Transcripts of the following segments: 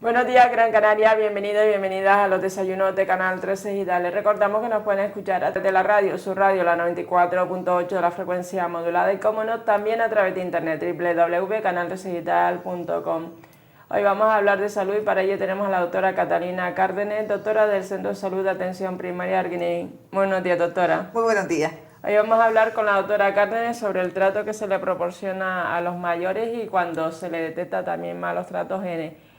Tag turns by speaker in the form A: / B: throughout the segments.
A: Buenos días, Gran Canaria, bienvenidos y bienvenidas a los desayunos de Canal 13 Digital. Les recordamos que nos pueden escuchar a través de la radio, su radio, la 94.8 de la frecuencia modulada y, como no, también a través de internet, www.canal13digital.com. Hoy vamos a hablar de salud y para ello tenemos a la doctora Catalina Cárdenes, doctora del Centro de Salud de Atención Primaria Arguineguín. Buenos días, doctora.
B: Muy buenos días.
A: Hoy vamos a hablar con la doctora Cárdenes sobre el trato que se le proporciona a los mayores y cuando se le detecta también malos tratos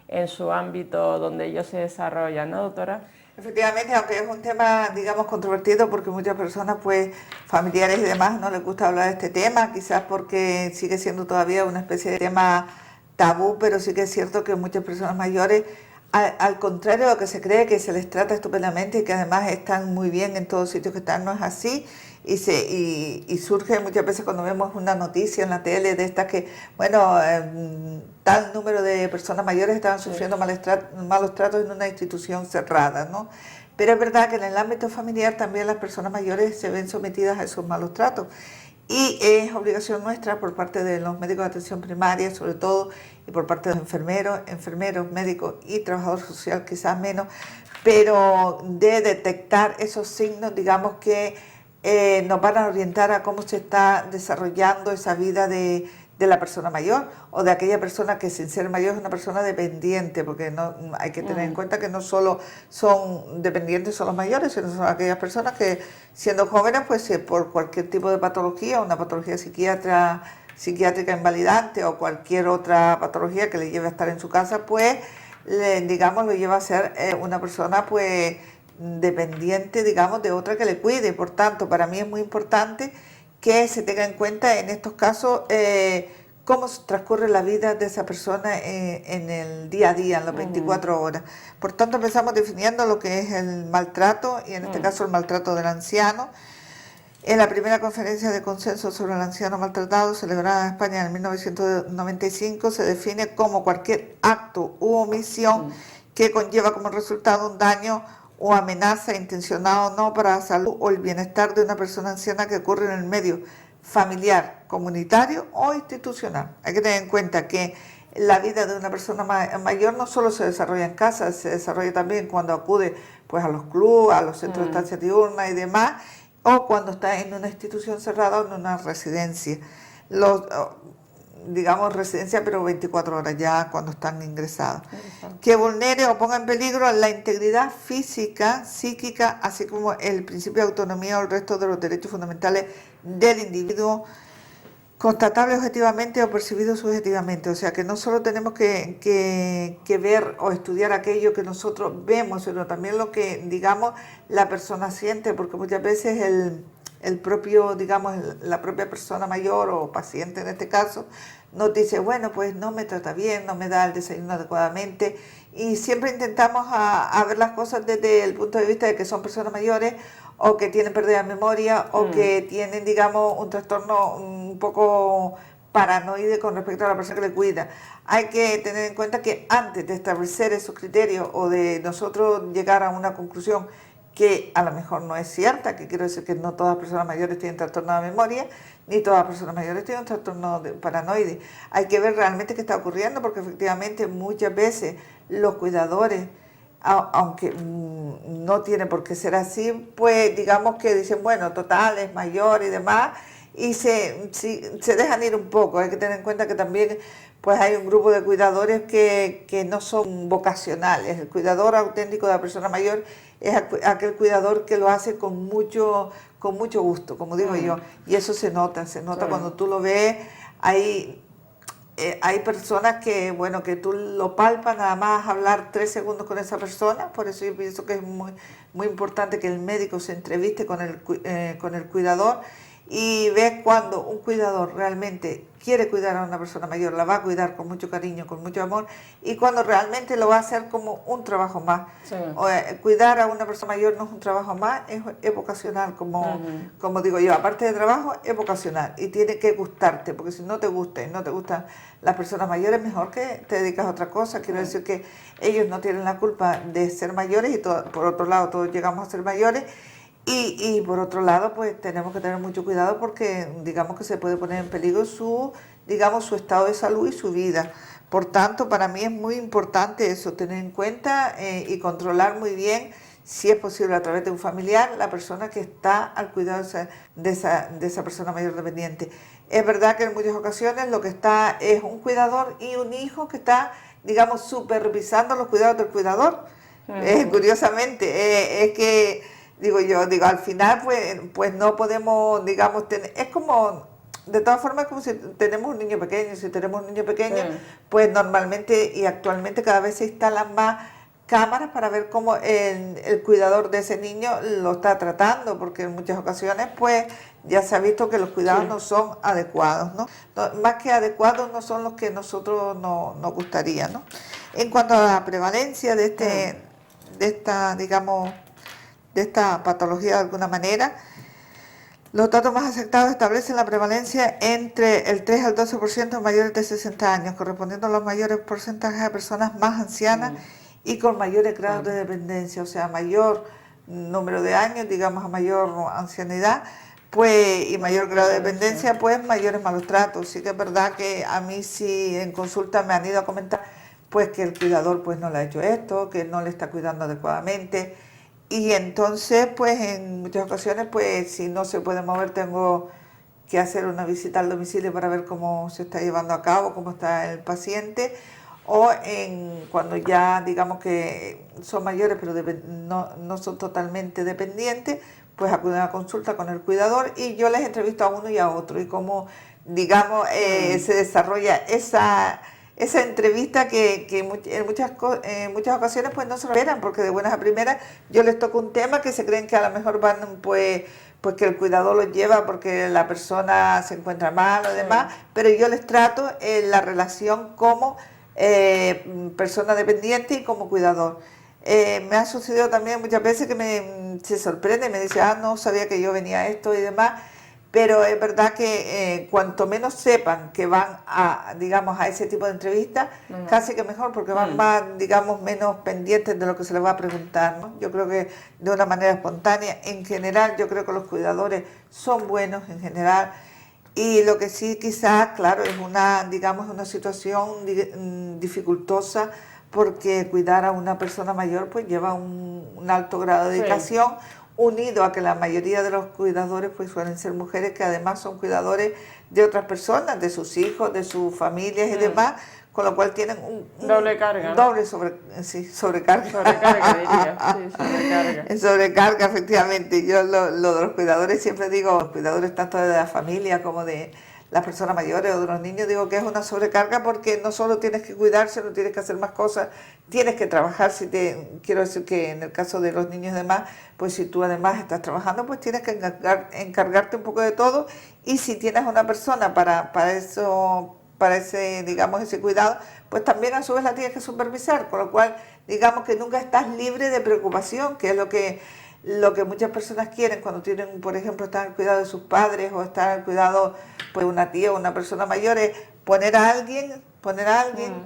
A: en su ámbito donde ellos se desarrollan, ¿no, doctora?
B: Efectivamente, aunque es un tema, digamos, controvertido porque muchas personas, pues, familiares y demás, no les gusta hablar de este tema, quizás porque sigue siendo todavía una especie de tema tabú, pero sí que es cierto que muchas personas mayores, al contrario de lo que se cree, que se les trata estupendamente y que además están muy bien en todos sitios que están, no es así. Y surge muchas veces cuando vemos una noticia en la tele de estas que, bueno, tal número de personas mayores estaban sufriendo malos tratos en una institución cerrada, ¿no? Pero es verdad que en el ámbito familiar también las personas mayores se ven sometidas a esos malos tratos. Y es obligación nuestra por parte de los médicos de atención primaria, sobre todo, y por parte de los enfermeros, médicos y trabajador social, quizás menos, pero de detectar esos signos, digamos, que nos van a orientar a cómo se está desarrollando esa vida de la persona mayor o de aquella persona que sin ser mayor es una persona dependiente, porque no hay que tener en cuenta que no solo son dependientes son los mayores, sino son aquellas personas que siendo jóvenes, pues por cualquier tipo de patología, una patología psiquiátrica invalidante o cualquier otra patología que le lleve a estar en su casa, pues digamos lo lleva a ser una persona pues dependiente, digamos, de otra que le cuide. Por tanto, para mí es muy importante que se tenga en cuenta en estos casos cómo transcurre la vida de esa persona en el día a día, en las 24 horas. Por tanto, empezamos definiendo lo que es el maltrato, y en este caso el maltrato del anciano. En la primera conferencia de consenso sobre el anciano maltratado, celebrada en España en 1995, se define como cualquier acto u omisión que conlleva como resultado un daño o amenaza intencionada o no para la salud o el bienestar de una persona anciana que ocurre en el medio familiar, comunitario o institucional. Hay que tener en cuenta que la vida de una persona mayor no solo se desarrolla en casa, se desarrolla también cuando acude pues a los clubes, a los centros de estancia diurna y demás, o cuando está en una institución cerrada o en una residencia. Digamos residencia, pero 24 horas ya cuando están ingresados. Que vulnere o ponga en peligro la integridad física, psíquica, así como el principio de autonomía o el resto de los derechos fundamentales del individuo, constatable objetivamente o percibido subjetivamente. O sea que no solo tenemos que ver o estudiar aquello que nosotros vemos, sino también lo que, digamos, la persona siente, porque muchas veces el propio, digamos, la propia persona mayor o paciente en este caso, nos dice, bueno, pues no me trata bien, no me da el desayuno adecuadamente, y siempre intentamos a ver las cosas desde el punto de vista de que son personas mayores o que tienen pérdida de memoria o que tienen, digamos, un trastorno un poco paranoide con respecto a la persona que le cuida. Hay que tener en cuenta que antes de establecer esos criterios o de nosotros llegar a una conclusión que a lo mejor no es cierta, que quiero decir que no todas las personas mayores tienen trastorno de memoria, ni todas las personas mayores tienen un trastorno de paranoide. Hay que ver realmente qué está ocurriendo, porque efectivamente muchas veces los cuidadores, aunque no tiene por qué ser así, pues digamos que dicen, bueno, total, es mayor y demás, y se dejan ir un poco. Hay que tener en cuenta que también pues hay un grupo de cuidadores que no son vocacionales. El cuidador auténtico de la persona mayor es aquel cuidador que lo hace con mucho gusto, como digo yo, y eso se nota cuando tú lo ves. Hay personas que, bueno, que tú lo palpas nada más hablar 3 segundos con esa persona. Por eso yo pienso que es muy importante que el médico se entreviste con el cuidador y ves cuando un cuidador realmente quiere cuidar a una persona mayor, la va a cuidar con mucho cariño, con mucho amor, y cuando realmente lo va a hacer como un trabajo más. Sí. Cuidar a una persona mayor no es un trabajo más, es vocacional, como digo yo. Aparte de trabajo, es vocacional y tiene que gustarte, porque si no te gusta y no te gustan las personas mayores, mejor que te dedicas a otra cosa. Quiero decir que ellos no tienen la culpa de ser mayores y por otro lado todos llegamos a ser mayores. Y por otro lado, pues tenemos que tener mucho cuidado porque digamos que se puede poner en peligro su estado de salud y su vida. Por tanto, para mí es muy importante eso, tener en cuenta y controlar muy bien, si es posible a través de un familiar, la persona que está al cuidado de esa persona mayor dependiente. Es verdad que en muchas ocasiones lo que está es un cuidador y un hijo que está, digamos, supervisando los cuidados del cuidador. Curiosamente, es que, digo, al final pues no podemos, digamos, tener, es como, de todas formas, como si tenemos un niño pequeño, pues normalmente y actualmente cada vez se instalan más cámaras para ver cómo el cuidador de ese niño lo está tratando, porque en muchas ocasiones pues ya se ha visto que los cuidados no son adecuados, ¿no? Más que adecuados no son los que nosotros nos gustaría, ¿no? En cuanto a la prevalencia de esta patología de alguna manera, los datos más aceptados establecen la prevalencia entre el 3 al 12% mayores de 60 años, correspondiendo a los mayores porcentajes de personas más ancianas y con mayores grados de dependencia, o sea, mayor número de años, digamos, a mayor ancianidad, pues, y mayor grado de dependencia, pues mayores malos tratos. Sí que es verdad que a mí sí en consulta me han ido a comentar pues que el cuidador pues no le ha hecho esto, que no le está cuidando adecuadamente, y entonces pues en muchas ocasiones pues si no se puede mover tengo que hacer una visita al domicilio para ver cómo se está llevando a cabo, cómo está el paciente, o cuando ya digamos que son mayores pero no son totalmente dependientes, pues acuden a consulta con el cuidador y yo les entrevisto a uno y a otro y cómo digamos se desarrolla esa entrevista que en muchas ocasiones pues no se lo esperan, porque de buenas a primeras yo les toco un tema que se creen que a lo mejor van pues que el cuidador los lleva porque la persona se encuentra mal o demás, pero yo les trato la relación como persona dependiente y como cuidador. Me ha sucedido también muchas veces que se sorprende, me dice, no sabía que yo venía a esto y demás, pero es verdad que cuanto menos sepan que van digamos, a ese tipo de entrevistas, casi que mejor, porque van más, digamos, menos pendientes de lo que se les va a preguntar, ¿no? Yo creo que de una manera espontánea, en general, yo creo que los cuidadores son buenos en general, y lo que sí quizás, claro, es una situación dificultosa, porque cuidar a una persona mayor pues lleva un alto grado de dedicación, unido a que la mayoría de los cuidadores pues suelen ser mujeres que además son cuidadores de otras personas, de sus hijos, de sus familias y demás, con lo cual tienen
A: doble carga, ¿no?
B: Doble sobrecarga.
A: Sobrecarga, diría, sí, sobrecarga.
B: Sobrecarga, efectivamente. Yo lo de los cuidadores siempre digo, los cuidadores tanto de la familia como de las personas mayores o de los niños, digo que es una sobrecarga porque no solo tienes que cuidarse, no tienes que hacer más cosas, tienes que trabajar. Quiero decir que en el caso de los niños y demás, pues si tú además estás trabajando, pues tienes que encargarte un poco de todo, y si tienes una persona para ese, digamos, ese cuidado, pues también a su vez la tienes que supervisar, con lo cual, digamos que nunca estás libre de preocupación, que es lo que muchas personas quieren cuando tienen, por ejemplo, estar al cuidado de sus padres o estar al cuidado pues, de una tía o una persona mayor, es poner a alguien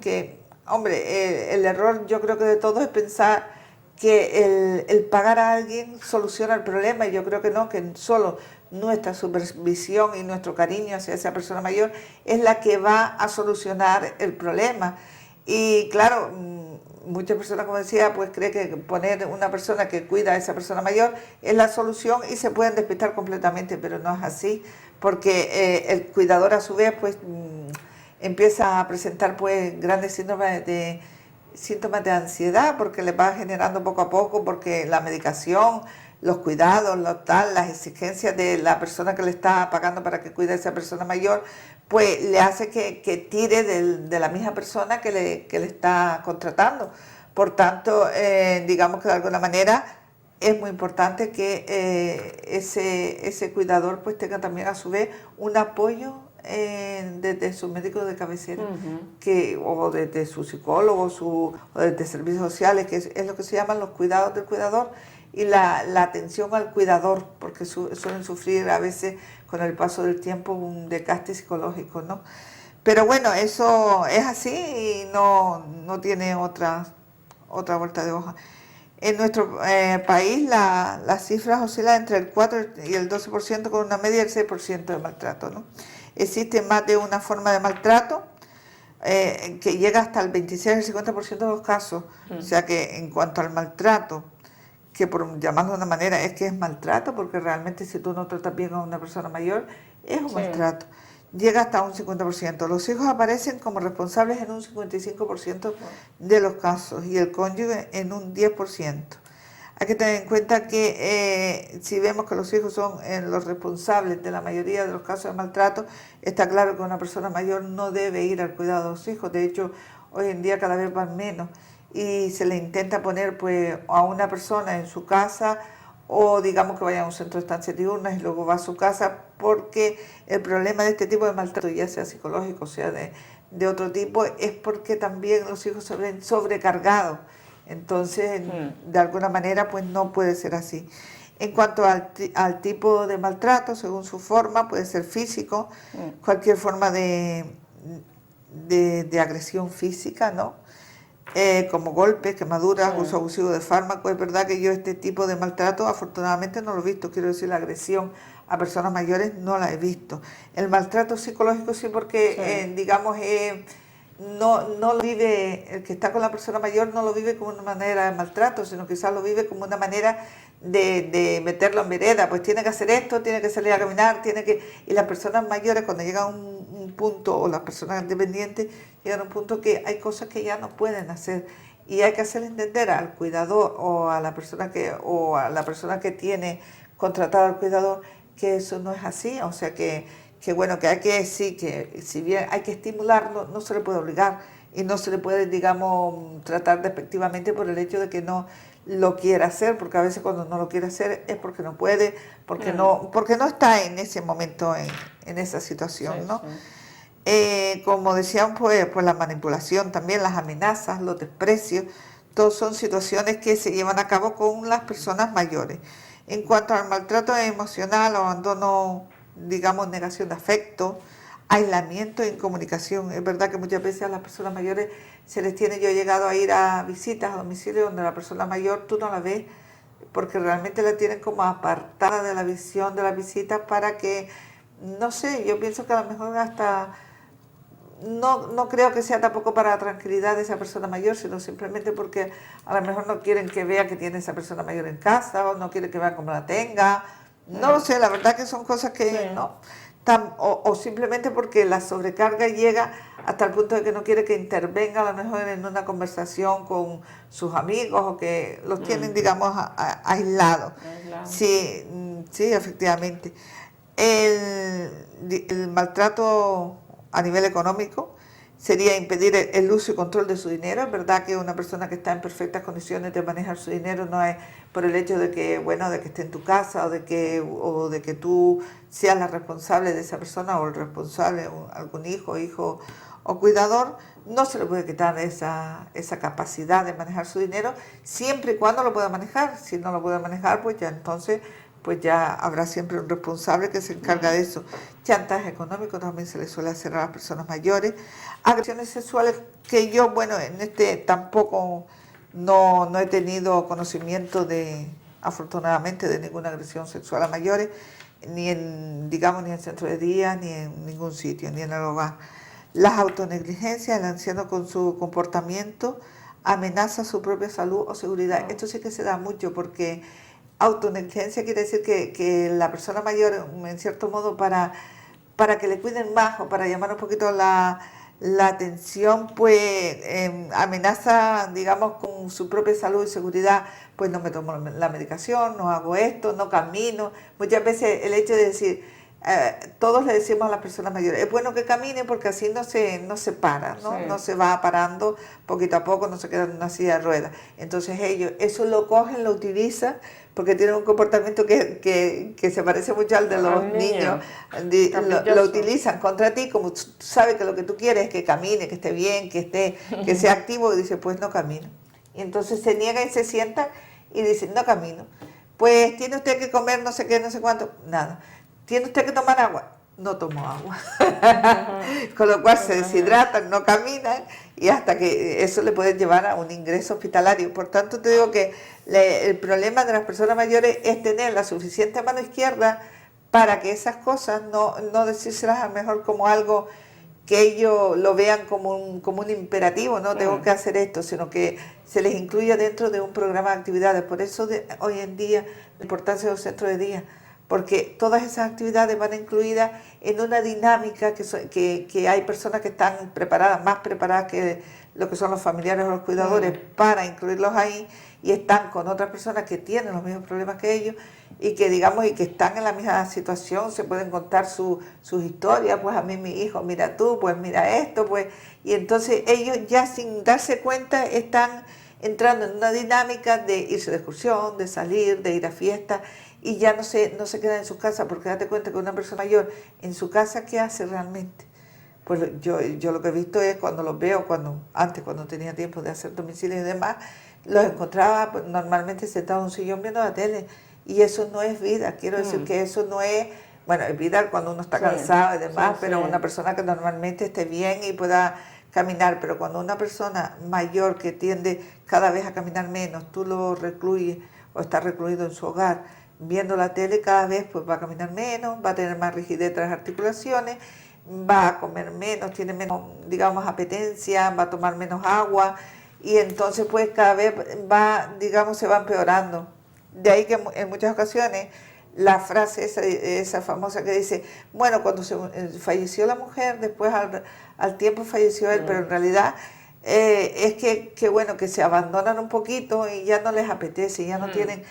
B: que, hombre, el error yo creo que de todos es pensar que el pagar a alguien soluciona el problema, y yo creo que no, que solo nuestra supervisión y nuestro cariño hacia esa persona mayor es la que va a solucionar el problema. Y claro, muchas personas, como decía, pues creen que poner una persona que cuida a esa persona mayor es la solución y se pueden despistar completamente, pero no es así, porque el cuidador a su vez pues empieza a presentar pues grandes síntomas de ansiedad, porque le va generando poco a poco, porque la medicación, los cuidados, las exigencias de la persona que le está pagando para que cuide a esa persona mayor, pues le hace que tire de la misma persona que le está contratando. Por tanto, digamos que de alguna manera es muy importante que ese cuidador pues tenga también a su vez un apoyo desde su médico de cabecera, o desde su psicólogo o desde servicios sociales, que es lo que se llaman los cuidados del cuidador, y la atención al cuidador, porque suelen sufrir a veces con el paso del tiempo un desgaste psicológico, ¿no? Pero bueno, eso es así y no tiene otra vuelta de hoja. En nuestro país las cifras oscilan entre el 4 y el 12%, con una media del 6% de maltrato, ¿no? Existe más de una forma de maltrato, que llega hasta el 26 al 50% de los casos. O sea que en cuanto al maltrato, que por llamarlo de una manera es que es maltrato, porque realmente si tú no tratas bien a una persona mayor, es un maltrato. Llega hasta un 50%. Los hijos aparecen como responsables en un 55% de los casos y el cónyuge en un 10%. Hay que tener en cuenta que si vemos que los hijos son los responsables de la mayoría de los casos de maltrato, está claro que una persona mayor no debe ir al cuidado de los hijos. De hecho, hoy en día cada vez van menos y se le intenta poner pues a una persona en su casa o digamos que vaya a un centro de estancia diurna y luego va a su casa, porque el problema de este tipo de maltrato, ya sea psicológico o sea de otro tipo, es porque también los hijos se ven sobrecargados. Entonces, de alguna manera, pues no puede ser así. En cuanto al tipo de maltrato, según su forma, puede ser físico, cualquier forma de agresión física, ¿no? Como golpes, quemaduras, uso abusivo de fármacos. Es verdad que yo este tipo de maltrato afortunadamente no lo he visto, quiero decir, la agresión a personas mayores no la he visto. El maltrato psicológico sí, porque digamos no lo vive, el que está con la persona mayor no lo vive como una manera de maltrato, sino quizás lo vive como una manera de meterlo en vereda, pues tiene que hacer esto, tiene que salir a caminar, y las personas mayores cuando llegan a un punto, o las personas dependientes llegan a un punto que hay cosas que ya no pueden hacer y hay que hacer entender al cuidador o a la persona que tiene contratado al cuidador que eso no es así, o sea que bueno, que hay que decir que si bien hay que estimularlo, no se le puede obligar y no se le puede, digamos, tratar despectivamente por el hecho de que no lo quiera hacer, porque a veces cuando no lo quiere hacer es porque no puede, porque no está en ese momento en esa situación, ¿no? Como decían, pues la manipulación también, las amenazas, los desprecios, todos son situaciones que se llevan a cabo con las personas mayores. En cuanto al maltrato emocional o abandono, digamos, negación de afecto, aislamiento e incomunicación. Es verdad que muchas veces a las personas mayores se les tiene, yo he llegado a ir a visitas a domicilio donde la persona mayor tú no la ves porque realmente la tienen como apartada de la visión de las visitas para que, no sé, yo pienso que a lo mejor hasta... No creo que sea tampoco para la tranquilidad de esa persona mayor, sino simplemente porque a lo mejor no quieren que vea que tiene esa persona mayor en casa o no quieren que vea cómo la tenga. No lo sé, la verdad que son cosas que no. O simplemente porque la sobrecarga llega hasta el punto de que no quiere que intervenga a lo mejor en una conversación con sus amigos o que los tienen, digamos, aislados. Sí, efectivamente. El maltrato a nivel económico sería impedir el uso y control de su dinero. Es verdad que una persona que está en perfectas condiciones de manejar su dinero no es por el hecho de que, bueno, de que esté en tu casa o de que tú seas la responsable de esa persona o el responsable, algún hijo o cuidador, no se le puede quitar esa capacidad de manejar su dinero siempre y cuando lo pueda manejar. Si no lo puede manejar, pues ya entonces pues ya habrá siempre un responsable que se encarga de eso. Chantaje económico también se le suele hacer a las personas mayores. Agresiones sexuales que yo, bueno, en tampoco no he tenido conocimiento afortunadamente, de ninguna agresión sexual a mayores, ni en centro de día, ni en ningún sitio, ni en el hogar. Las autonegligencias, el anciano con su comportamiento amenaza su propia salud o seguridad. Esto sí que se da mucho porque autonegligencia quiere decir que la persona mayor, en cierto modo, para que le cuiden más o para llamar un poquito la atención, pues amenaza, digamos, con su propia salud y seguridad, pues no me tomo la medicación, no hago esto, no camino. Muchas veces el hecho de decir, todos le decimos a las personas mayores, es bueno que camine porque así no se para, ¿no? Sí. No se va parando poquito a poco, no se queda en una silla de ruedas. Entonces ellos eso lo cogen, lo utilizan, porque tienen un comportamiento que se parece mucho al de los niños. Lo utilizan contra ti, como tú sabes que lo que tú quieres es que camine, que esté bien, que sea activo, y dice, pues no camino. Y entonces se niega y se sienta y dice, no camino. Pues tiene usted que comer no sé qué, no sé cuánto, nada. ¿Tiene usted que tomar agua? No tomo agua. Con lo cual se deshidratan, no caminan y hasta que eso le puede llevar a un ingreso hospitalario. Por tanto, te digo que el problema de las personas mayores es tener la suficiente mano izquierda para que esas cosas no decírselas a lo mejor como algo que ellos lo vean como un imperativo, no tengo que hacer esto, sino que se les incluya dentro de un programa de actividades. Por eso hoy en día la importancia de los centros de día, porque todas esas actividades van incluidas en una dinámica que hay personas que están preparadas, más preparadas que lo que son los familiares o los cuidadores, para incluirlos ahí, y están con otras personas que tienen los mismos problemas que ellos y que digamos y que están en la misma situación, se pueden contar sus historias, pues a mí mi hijo, mira tú, pues mira esto, pues, y entonces ellos ya sin darse cuenta están entrando en una dinámica de irse de excursión, de salir, de ir a fiestas, y ya no se quedan en sus casas, porque date cuenta que una persona mayor en su casa, ¿qué hace realmente? Pues yo lo que he visto es cuando los veo, cuando tenía tiempo de hacer domicilio y demás, los encontraba pues, normalmente sentados en un sillón viendo la tele, y eso no es vida, quiero decir que eso no es, bueno, es vida cuando uno está cansado y demás, pero una persona que normalmente esté bien y pueda caminar, pero cuando una persona mayor que tiende cada vez a caminar menos, tú lo recluyes o está recluido en su hogar, viendo la tele cada vez pues va a caminar menos, va a tener más rigidez de las articulaciones, va a comer menos, tiene menos, digamos, apetencia, va a tomar menos agua, y entonces pues cada vez va, digamos, se va empeorando. De ahí que en muchas ocasiones la frase esa famosa que dice, bueno, cuando falleció la mujer, después al tiempo falleció él, pero en realidad es que bueno, que se abandonan un poquito y ya no les apetece, ya no tienen,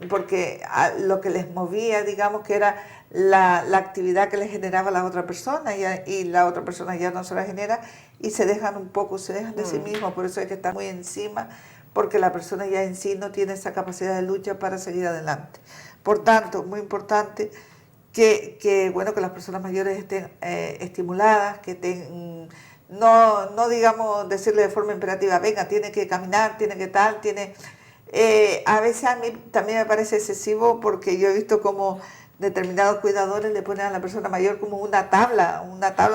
B: porque lo que les movía, digamos, que era la actividad que les generaba la otra persona, y la otra persona ya no se la genera, y se dejan un poco, se dejan de sí mismos, por eso hay que estar muy encima, porque la persona ya en sí no tiene esa capacidad de lucha para seguir adelante. Por tanto, muy importante que bueno, que las personas mayores estén estimuladas, que estén, no digamos decirle de forma imperativa, venga, tiene que caminar, tiene que tal, a veces a mí también me parece excesivo, porque yo he visto como determinados cuidadores le ponen a la persona mayor como una tabla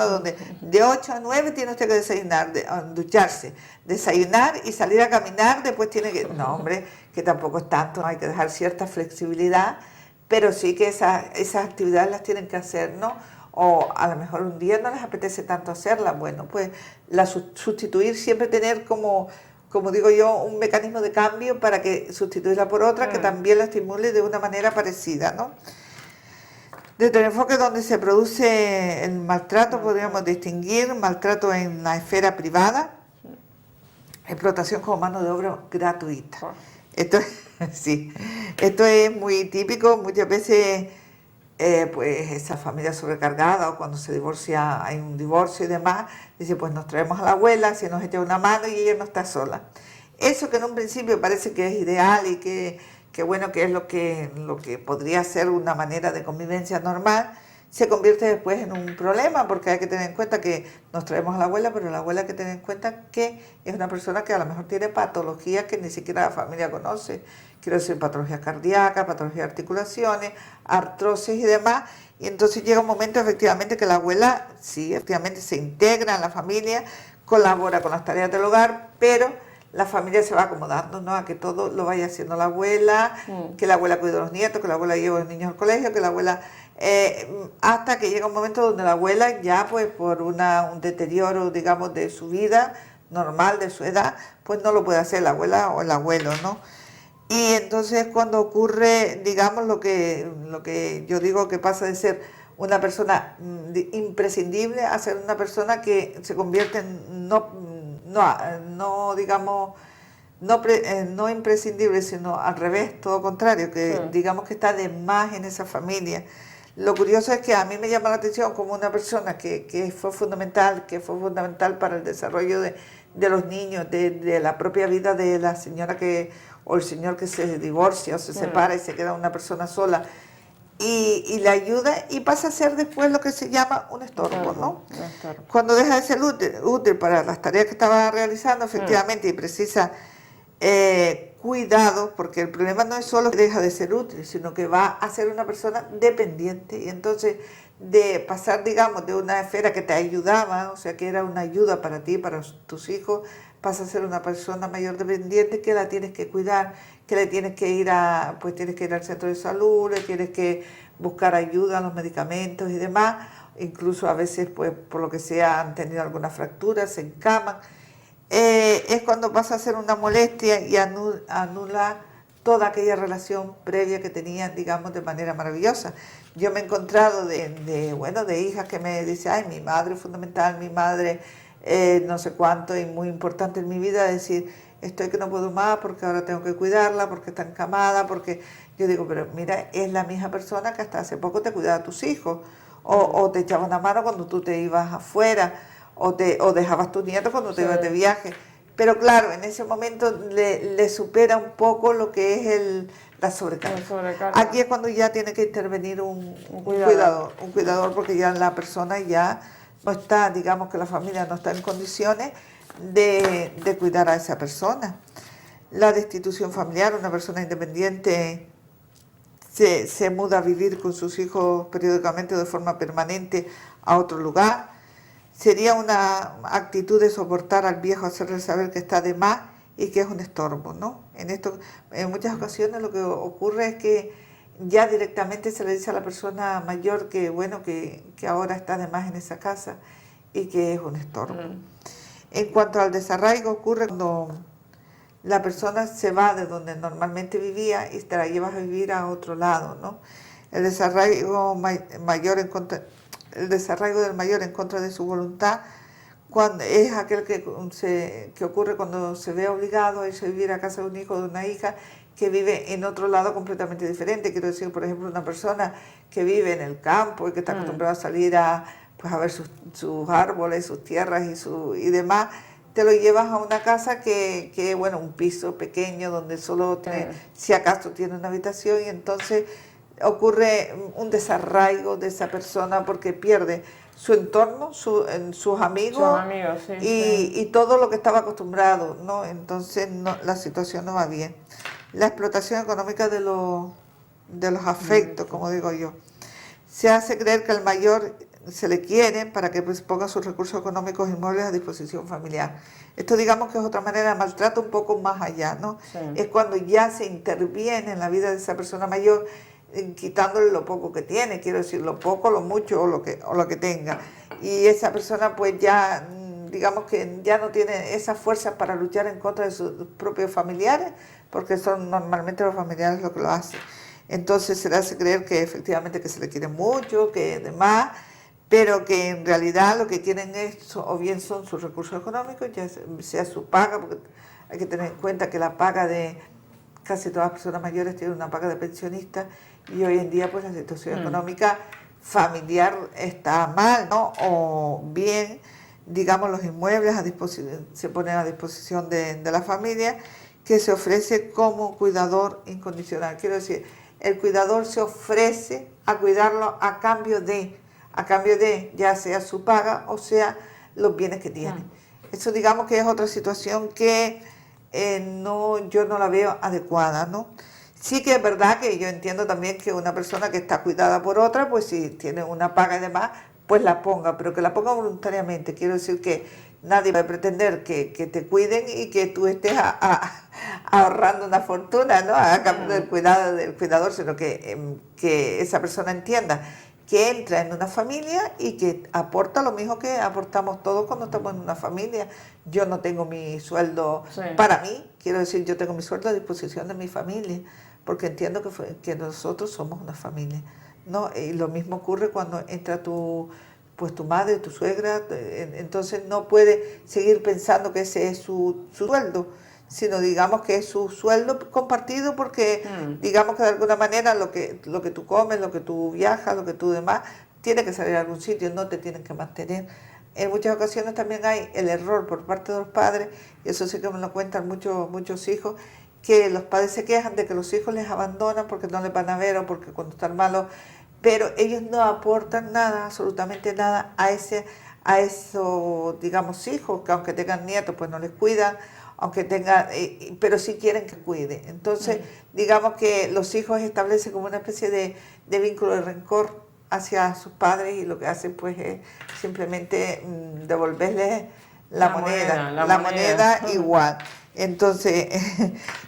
B: donde de 8 a 9 tiene usted que desayunar, ducharse, desayunar y salir a caminar, después tiene que... No, hombre, que tampoco es tanto, hay que dejar cierta flexibilidad, pero sí que esas actividades las tienen que hacer, ¿no? O a lo mejor un día no les apetece tanto hacerlas, bueno, pues sustituir, siempre tener como digo yo, un mecanismo de cambio para que sustituirla por otra que también la estimule de una manera parecida, ¿no? Desde el enfoque donde se produce el maltrato, podríamos distinguir maltrato en la esfera privada, explotación como mano de obra gratuita. Esto es muy típico, muchas veces pues esa familia sobrecargada, o cuando se divorcia, hay un divorcio y demás, dice pues nos traemos a la abuela, si nos echa una mano y ella no está sola. Eso que en un principio parece que es ideal y que bueno, que es lo que podría ser una manera de convivencia normal, se convierte después en un problema, porque hay que tener en cuenta que nos traemos a la abuela, pero la abuela hay que tener en cuenta que es una persona que a lo mejor tiene patologías que ni siquiera la familia conoce, quiero decir patologías cardíacas, patologías de articulaciones, artrosis y demás, y entonces llega un momento efectivamente que la abuela sí, efectivamente se integra en la familia, colabora con las tareas del hogar, pero la familia se va acomodando, ¿no? A que todo lo vaya haciendo la abuela, que la abuela cuide a los nietos, que la abuela lleve a los niños al colegio, que la abuela... hasta que llega un momento donde la abuela ya pues por un deterioro, digamos, de su vida normal, de su edad, pues no lo puede hacer la abuela o el abuelo, ¿no? Y entonces cuando ocurre, digamos, lo que yo digo que pasa de ser una persona imprescindible a ser una persona que se convierte en no imprescindible, sino al revés, todo contrario, que digamos que está de más en esa familia. Lo curioso es que a mí me llama la atención como una persona que fue fundamental para el desarrollo de los niños, de la propia vida de la señora o el señor que se divorcia o se separa y se queda una persona sola, y le ayuda y pasa a ser después lo que se llama un estorbo, ¿no? Cuando deja de ser útil para las tareas que estaba realizando, efectivamente, y precisa cuidado, porque el problema no es solo que deja de ser útil, sino que va a ser una persona dependiente, y entonces de pasar, digamos, de una esfera que te ayudaba, o sea, que era una ayuda para ti, para tus hijos, pasa a ser una persona mayor dependiente que la tienes que cuidar, que le tienes que ir tienes que ir al centro de salud, le tienes que buscar ayuda a los medicamentos y demás, incluso a veces, pues por lo que sea, han tenido alguna fractura, se encaman. Es cuando pasa a ser una molestia y anula toda aquella relación previa que tenían, digamos, de manera maravillosa. Yo me he encontrado de hijas que me dicen, ay, mi madre es fundamental, mi madre no sé cuánto y muy importante en mi vida, decir, estoy que no puedo más porque ahora tengo que cuidarla, porque está encamada, porque yo digo, pero mira, es la misma persona que hasta hace poco te cuidaba a tus hijos, o te echaba una mano cuando tú te ibas afuera, o dejabas tus nietos cuando te ibas de viaje. Pero claro, en ese momento le supera un poco lo que es la sobrecarga. Aquí es cuando ya tiene que intervenir un cuidador, porque ya la persona ya no está, digamos que la familia no está en condiciones de cuidar a esa persona. La destitución familiar, una persona independiente se muda a vivir con sus hijos periódicamente de forma permanente a otro lugar. Sería una actitud de soportar al viejo, hacerle saber que está de más y que es un estorbo, ¿no? En muchas ocasiones lo que ocurre es que ya directamente se le dice a la persona mayor que, bueno, que ahora está de más en esa casa y que es un estorbo. En cuanto al desarraigo, ocurre cuando la persona se va de donde normalmente vivía y te la llevas a vivir a otro lado, ¿no? El desarraigo el desarraigo del mayor en contra de su voluntad es aquel que ocurre cuando se ve obligado a irse a vivir a casa de un hijo o de una hija que vive en otro lado completamente diferente. Quiero decir, por ejemplo, una persona que vive en el campo y que está acostumbrada a salir a ver sus árboles, sus tierras y demás, te lo llevas a una casa que bueno, un piso pequeño donde solo tiene, si acaso tiene una habitación, y entonces ocurre un desarraigo de esa persona porque pierde su entorno, sus amigos, y todo lo que estaba acostumbrado, ¿no? Entonces la situación no va bien. La explotación económica de los afectos, como digo yo. Se hace creer que al mayor se le quiere para que pues, ponga sus recursos económicos inmuebles a disposición familiar. Esto digamos que es otra manera de maltrato un poco más allá, ¿no? Sí. Es cuando ya se interviene en la vida de esa persona mayor, quitándole lo poco que tiene, quiero decir, lo poco, lo mucho o lo que tenga. Y esa persona pues ya, digamos que ya no tiene esas fuerzas para luchar en contra de sus propios familiares, porque son normalmente los familiares los que lo hacen. Entonces se le hace creer que efectivamente que se le quiere mucho, que demás, pero que en realidad lo que quieren es, o bien son sus recursos económicos, ya sea su paga, porque hay que tener en cuenta que la paga de casi todas las personas mayores tiene una paga de pensionista, y hoy en día pues la situación económica familiar está mal, ¿no? O bien, digamos, los inmuebles se ponen a disposición de la familia, que se ofrece como cuidador incondicional. Quiero decir, el cuidador se ofrece a cuidarlo a cambio de ya sea su paga o sea los bienes que tiene. Eso digamos que es otra situación que yo no la veo adecuada, ¿no? Sí que es verdad que yo entiendo también que una persona que está cuidada por otra, pues si tiene una paga y demás, pues la ponga, pero que la ponga voluntariamente. Quiero decir que nadie va a pretender que te cuiden y que tú estés ahorrando una fortuna, ¿no? A cambio del cuidador, sino que esa persona entienda que entra en una familia y que aporta lo mismo que aportamos todos cuando estamos en una familia. Yo no tengo mi sueldo para mí, quiero decir, yo tengo mi sueldo a disposición de mi familia, porque entiendo que nosotros somos una familia, ¿no? Y lo mismo ocurre cuando entra tu madre, tu suegra, entonces no puede seguir pensando que ese es su sueldo, sino digamos que es su sueldo compartido, porque digamos que de alguna manera lo que tú comes, lo que tú viajas, lo que tú demás, tiene que salir a algún sitio, no te tienen que mantener. En muchas ocasiones también hay el error por parte de los padres, y eso sí que me lo cuentan muchos hijos, que los padres se quejan de que los hijos les abandonan porque no les van a ver o porque cuando están malos, pero ellos no aportan nada, absolutamente nada a esos, digamos, hijos, que aunque tengan nietos, pues no les cuidan, aunque tengan, pero sí quieren que cuide. Entonces, digamos que los hijos establecen como una especie de vínculo de rencor hacia sus padres, y lo que hacen pues es simplemente devolverles la moneda igual. Entonces,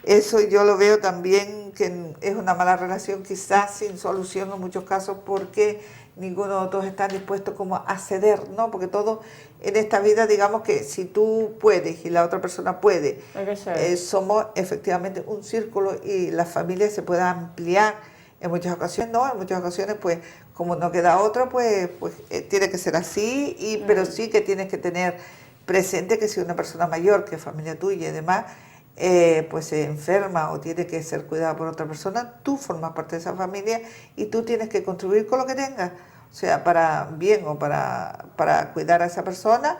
B: eso yo lo veo también que es una mala relación, quizás sin solución en muchos casos, porque ninguno de todos están dispuestos como a ceder, ¿no? Porque todo en esta vida, digamos que si tú puedes y la otra persona puede, somos efectivamente un círculo y la familia se puede ampliar. En muchas ocasiones no, en muchas ocasiones pues como no queda otra, pues tiene que ser así, pero sí que tienes que tener presente que si una persona mayor, que es familia tuya y demás, pues se enferma o tiene que ser cuidada por otra persona, tú formas parte de esa familia y tú tienes que contribuir con lo que tengas, o sea, para bien o para cuidar a esa persona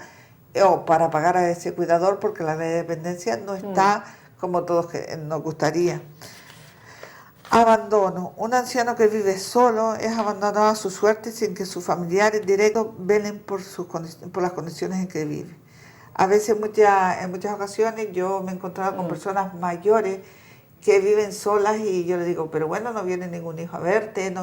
B: o para pagar a ese cuidador, porque la ley de dependencia no está como todos nos gustaría. Abandono. Un anciano que vive solo es abandonado a su suerte sin que sus familiares directos velen por las condiciones en que vive. A veces, en muchas ocasiones, yo me he encontrado con personas mayores que viven solas y yo les digo, pero bueno, no viene ningún hijo a verte,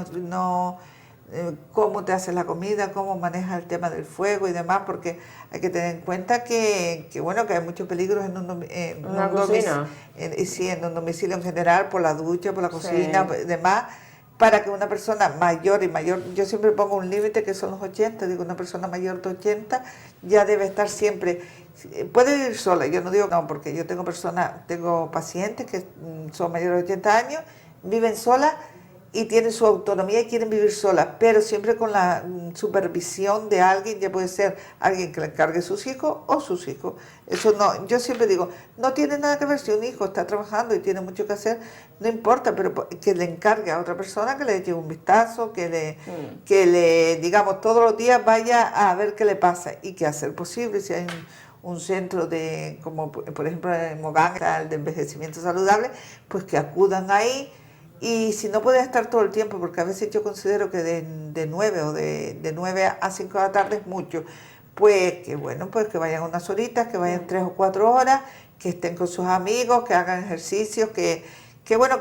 B: cómo te haces la comida, cómo manejas el tema del fuego y demás, porque hay que tener en cuenta que hay muchos peligros en un domicilio en general, por la ducha, por la cocina y demás, para que una persona mayor, yo siempre pongo un límite que son los 80, digo, una persona mayor de 80 ya debe estar siempre, puede vivir sola, yo no digo no, porque yo tengo pacientes que son mayores de 80 años, viven solas y tienen su autonomía y quieren vivir solas, pero siempre con la supervisión de alguien, ya puede ser alguien que le encargue sus hijos o sus hijos. Eso no, yo siempre digo, no tiene nada que ver si un hijo está trabajando y tiene mucho que hacer, no importa, pero que le encargue a otra persona, que le eche un vistazo, que le, digamos, todos los días vaya a ver qué le pasa y que hacer posible, si hay un centro como por ejemplo en Mogán, el de envejecimiento saludable, pues que acudan ahí. Y si no puede estar todo el tiempo, porque a veces yo considero que de 9 o de 9 a 5 de la tarde es mucho, pues que vayan unas horitas, que vayan 3 o 4 horas, que estén con sus amigos, que hagan ejercicios, que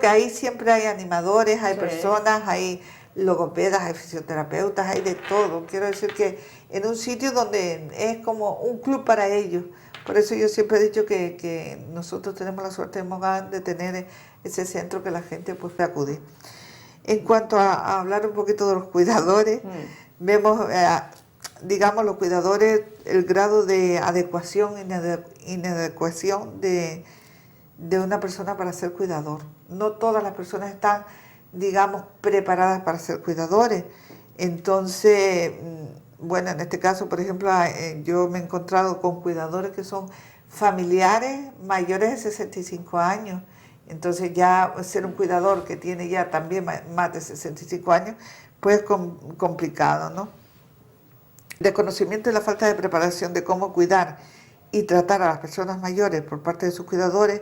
B: ahí siempre hay animadores, hay personas, hay logopedas, hay fisioterapeutas, hay de todo. Quiero decir que en un sitio donde es como un club para ellos. Por eso yo siempre he dicho que nosotros tenemos la suerte en Mogán de tener ese centro que la gente pues puede acudir. En cuanto a hablar un poquito de los cuidadores, vemos, digamos, los cuidadores, el grado de adecuación e inadecuación de una persona para ser cuidador. No todas las personas están, digamos, preparadas para ser cuidadores. Entonces, bueno, en este caso, por ejemplo, yo me he encontrado con cuidadores que son familiares mayores de 65 años. Entonces ya ser un cuidador que tiene ya también más de 65 años, pues es complicado, ¿no? El desconocimiento y la falta de preparación de cómo cuidar y tratar a las personas mayores por parte de sus cuidadores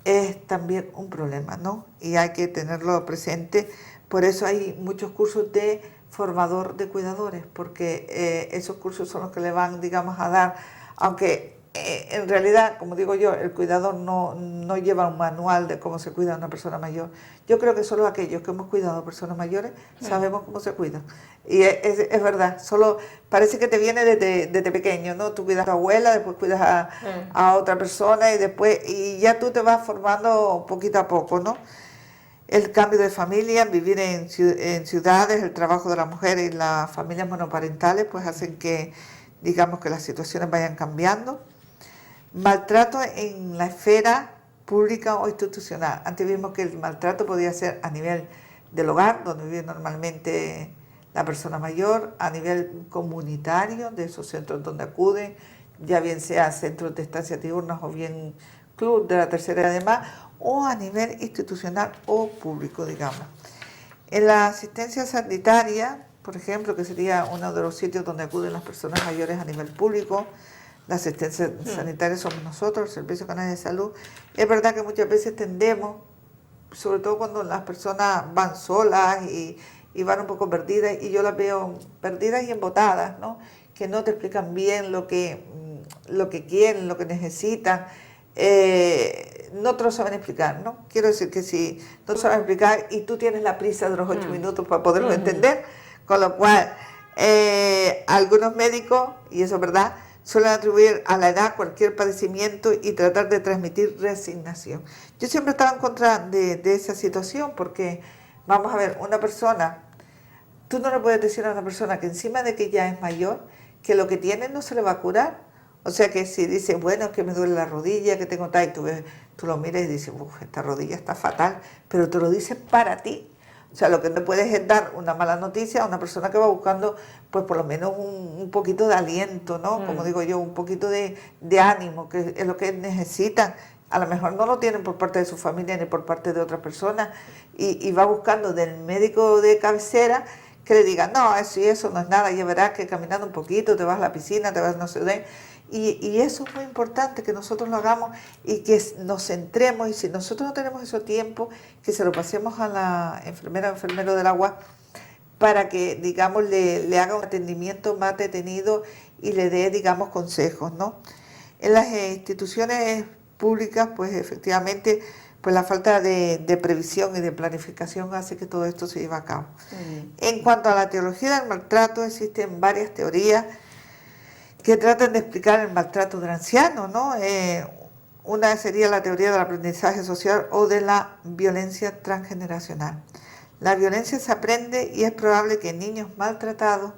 B: es también un problema, ¿no? Y hay que tenerlo presente. Por eso hay muchos cursos de formador de cuidadores, porque esos cursos son los que le van, digamos, a dar, aunque en realidad, como digo yo, el cuidador no lleva un manual de cómo se cuida a una persona mayor. Yo creo que solo aquellos que hemos cuidado a personas mayores sabemos cómo se cuidan. Y es verdad, solo parece que te viene desde pequeño, ¿no? Tú cuidas a tu abuela, después cuidas a otra persona y ya tú te vas formando poquito a poco, ¿no? El cambio de familia, vivir en ciudades, el trabajo de la mujer y las familias monoparentales, pues hacen que, digamos, que las situaciones vayan cambiando. Maltrato en la esfera pública o institucional. Antes vimos que el maltrato podía ser a nivel del hogar, donde vive normalmente la persona mayor, a nivel comunitario, de esos centros donde acuden, ya bien sea centros de estancias diurnas o bien club de la tercera edad, además, o a nivel institucional o público, digamos. En la asistencia sanitaria, por ejemplo, que sería uno de los sitios donde acuden las personas mayores a nivel público, la asistencia sanitaria somos nosotros, el Servicio Canario de Salud. Es verdad que muchas veces tendemos, sobre todo cuando las personas van solas y van un poco perdidas, y yo las veo perdidas y embotadas, ¿no? Que no te explican bien lo que quieren, lo que necesitan. No te lo saben explicar, ¿no? Quiero decir que si no te lo saben explicar y tú tienes la prisa de los 8 minutos para poderlo entender, con lo cual algunos médicos, y eso es verdad, suelen atribuir a la edad cualquier padecimiento y tratar de transmitir resignación. Yo siempre estaba en contra de esa situación porque, vamos a ver, una persona Tú no le puedes decir a una persona que encima de que ya es mayor, que lo que tiene no se le va a curar. O sea que si dice, bueno, es que me duele la rodilla, que tengo tal, y tú lo miras y dices, uff, esta rodilla está fatal, pero te lo dice para ti. O sea, lo que no puedes es dar una mala noticia a una persona que va buscando, pues por lo menos un poquito de aliento, ¿no? Como digo yo, un poquito de ánimo, que es lo que necesitan. A lo mejor no lo tienen por parte de su familia ni por parte de otras personas, y va buscando del médico de cabecera que le diga, no, eso no es nada, ya verás que caminando un poquito te vas a la piscina, te vas no sé dónde. Y eso es muy importante, que nosotros lo hagamos y que nos centremos, y si nosotros no tenemos ese tiempo, que se lo pasemos a la enfermera o enfermero del agua para que, digamos, le haga un atendimiento más detenido y le dé, digamos, consejos, ¿no? En las instituciones públicas, pues efectivamente, pues la falta de previsión y de planificación hace que todo esto se lleve a cabo. En cuanto a la teología del maltrato, existen varias teorías que tratan de explicar el maltrato del anciano, ¿no? Una sería la teoría del aprendizaje social o de la violencia transgeneracional. La violencia se aprende y es probable que niños maltratados